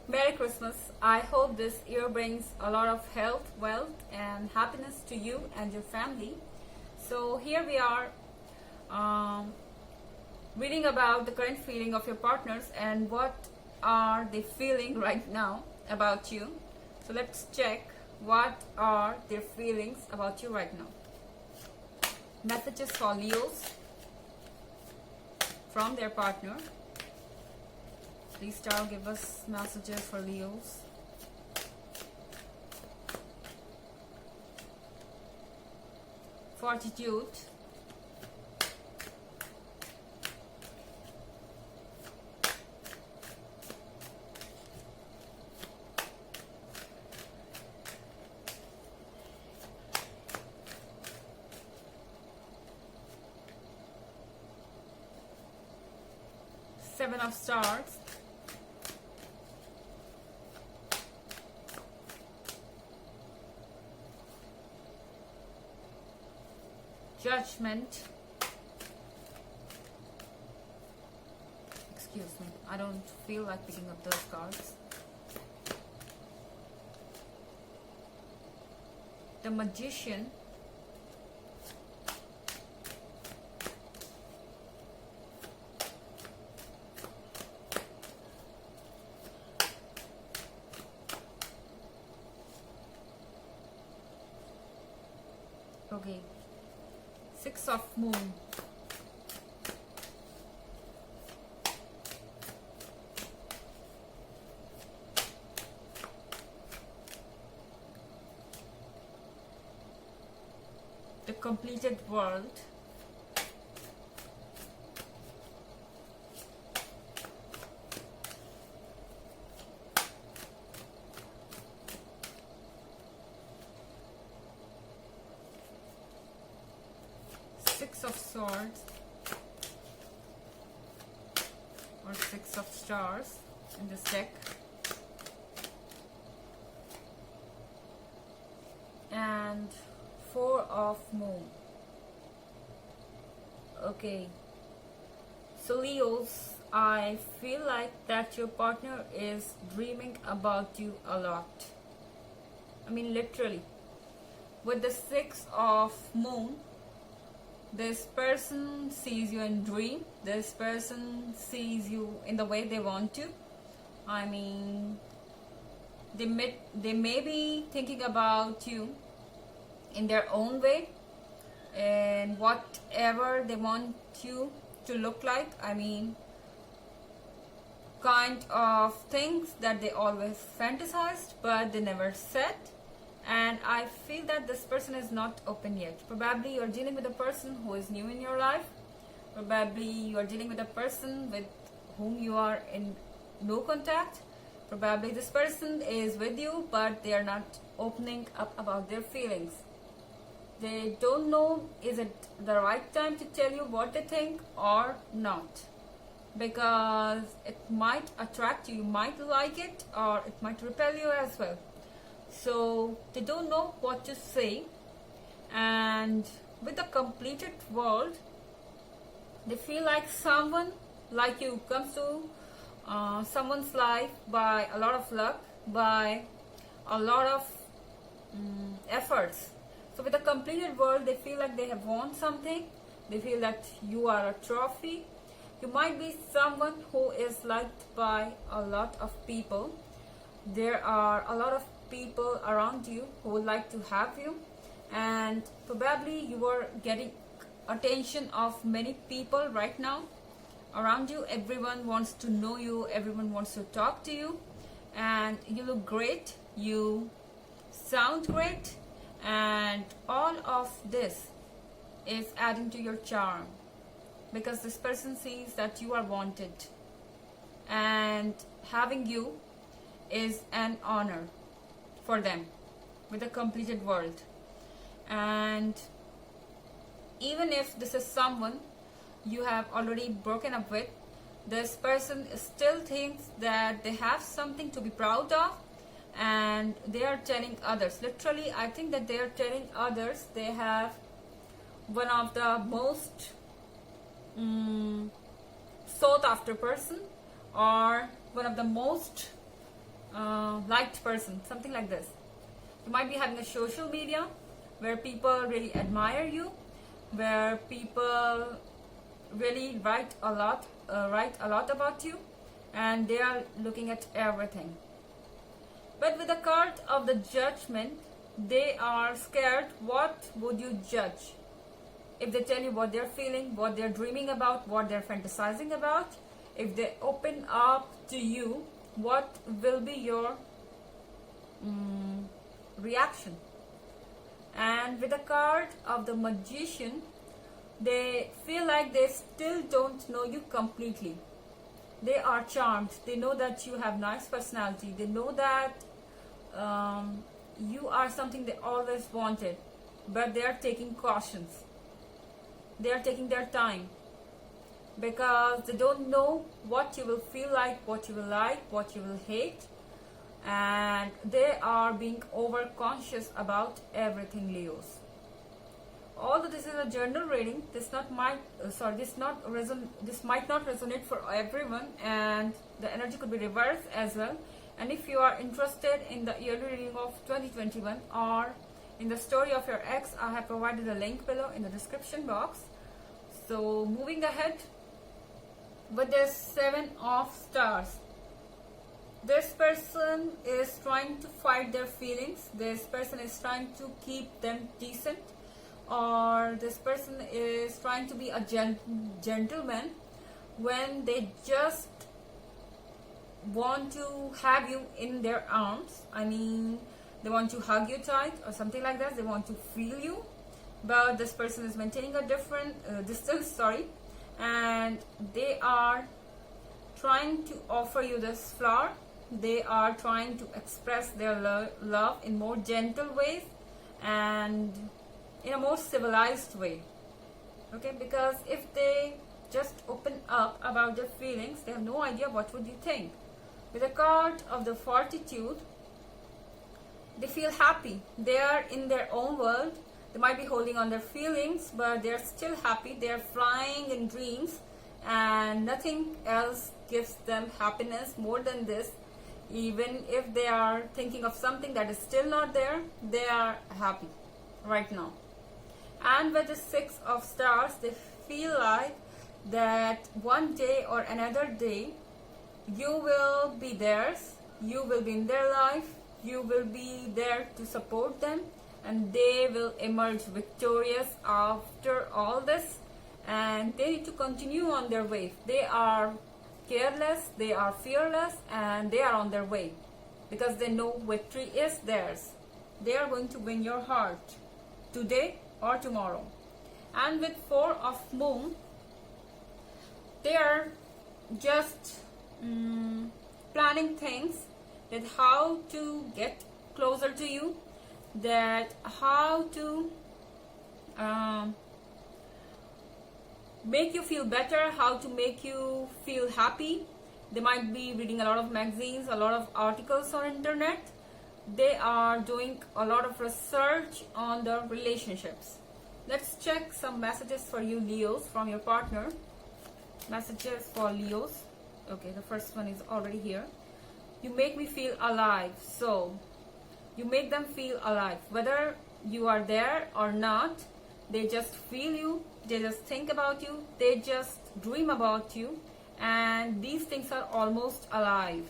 Merry Christmas. I hope this year brings a lot of health, wealth, and happiness to you and your family. So, here we are um, reading about the current feeling of your partners and what are they feeling right now about you. So, let's check what are their feelings about you right now. Messages for Leos from their partner. Please, Star, give us messages for Leos. Fortitude. Seven of Stars. Judgment. Excuse me, I don't feel like picking up those cards. The Magician. Okay. Six of Moon. The Completed World. Six of Swords or Six of Stars in this deck, and Four of Moon. Okay, so Leos, I feel like that your partner is dreaming about you a lot. I mean, literally. With the Six of Moon, this person sees you in dream. This person sees you in the way they want to. I mean, they may be thinking about you in their own way and whatever they want you to look like. I mean, kind of things that they always fantasized but they never said. And I feel that this person is not open yet. Probably you're dealing with a person who is new in your life. Probably you are dealing with a person with whom you are in no contact. Probably this person is with you, but they are not opening up about their feelings. They don't know is it the right time to tell you what they think or not. Because it might attract you, you might like it, or it might repel you as well. So they don't know what to say, and with the Completed World, they feel like someone like you comes to someone's life by a lot of luck, by a lot of efforts. So with the Completed World, they feel like they have won something. They feel that you are a trophy. You might be someone who is liked by a lot of people. There are a lot of people around you who would like to have you, and probably you are getting attention of many people right now around you. Everyone wants to know you, everyone wants to talk to you, and you look great, you sound great, and all of this is adding to your charm because this person sees that you are wanted, and having you is an honor for them with a Completed World. And even if this is someone you have already broken up with, this person still thinks that they have something to be proud of, and they are telling others. Literally, I think that they are telling others they have one of the most sought after person, or one of the most liked person, something like this. You might be having a social media where people really admire you, where people really write a lot about you, and they are looking at everything. But with the card of the Judgment, they are scared. What would you judge? If they tell you what they're feeling, what they're dreaming about, what they're fantasizing about, if they open up to you, what will be your reaction? And with the card of the Magician, they feel like they still don't know you completely. They are charmed. They know that you have nice personality. They know that you are something they always wanted, but they are taking cautions. They are taking their time because they don't know what you will feel like, what you will like, what you will hate, and they are being over conscious about everything, Leos. Although this is a general reading, this might not resonate for everyone, and the energy could be reversed as well. And if you are interested in the yearly reading of 2021 or in the story of your ex, I have provided a link below in the description box. So moving ahead with the 7 of Stars. This person is trying to fight their feelings. This person is trying to keep them decent, or this person is trying to be a gentleman when they just want to have you in their arms. I mean, they want to hug you tight or something like that. They want to feel you, but this person is maintaining a different distance, and they are trying to offer you this flower. They are trying to express their love in more gentle ways and in a more civilized way. Okay, because if they just open up about their feelings, they have no idea what would you think. With the card of the Fortitude, they feel happy. They are in their own world. They might be holding on their feelings, but they are still happy. They are flying in dreams, and nothing else gives them happiness more than this. Even if they are thinking of something that is still not there, they are happy right now. And with the 6 of Stars, they feel like that one day or another day, you will be theirs, you will be in their life, you will be there to support them, and they will emerge victorious after all this, and they need to continue on their way. They are careless, they are fearless, and they are on their way because they know victory is theirs. They are going to win your heart today or tomorrow. And with 4 of Moon, they are just planning things, that how to get closer to you, that how to make you feel better, how to make you feel happy. They might be reading a lot of magazines, a lot of articles on internet. They are doing a lot of research on the relationships. Let's check some messages for you, Leos, from your partner. Messages for Leos. Okay, the first one is already here. You make me feel alive. So you make them feel alive, whether you are there or not. They just feel you, they just think about you, they just dream about you, and these things are almost alive,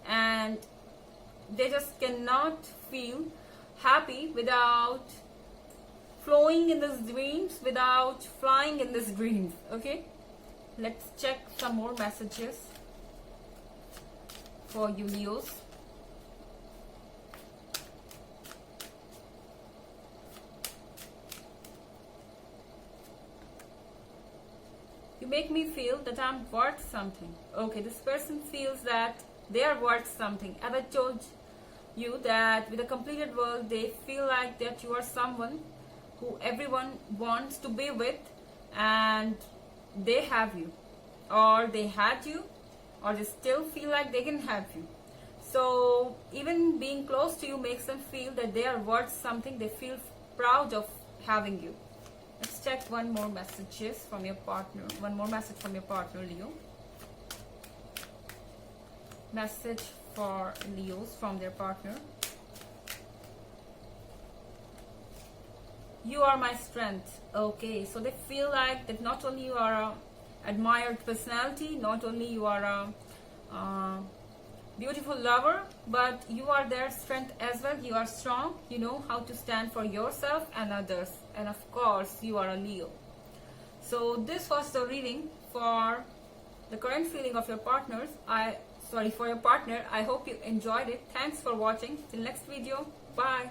and they just cannot feel happy without flowing in these dreams, without flying in these dreams. Okay, let's check some more messages for you, Leos. You make me feel that I'm worth something. Okay, this person feels that they are worth something. As I told you that with a completed world, they feel like that you are someone who everyone wants to be with, and they have you, or they had you, or they still feel like they can have you. So even being close to you makes them feel that they are worth something. They feel proud of having you. Let's check one more messages from your partner. One more message from your partner, Leo. Message for Leos from their partner. You are my strength. Okay, so they feel like that not only you are a admired personality, not only you are a beautiful lover, but you are their strength as well. You are strong, you know how to stand for yourself and others, and of course you are a Leo. So this was the reading for the current feeling of your partners. For your partner. I hope you enjoyed it. Thanks for watching. Till next video. Bye.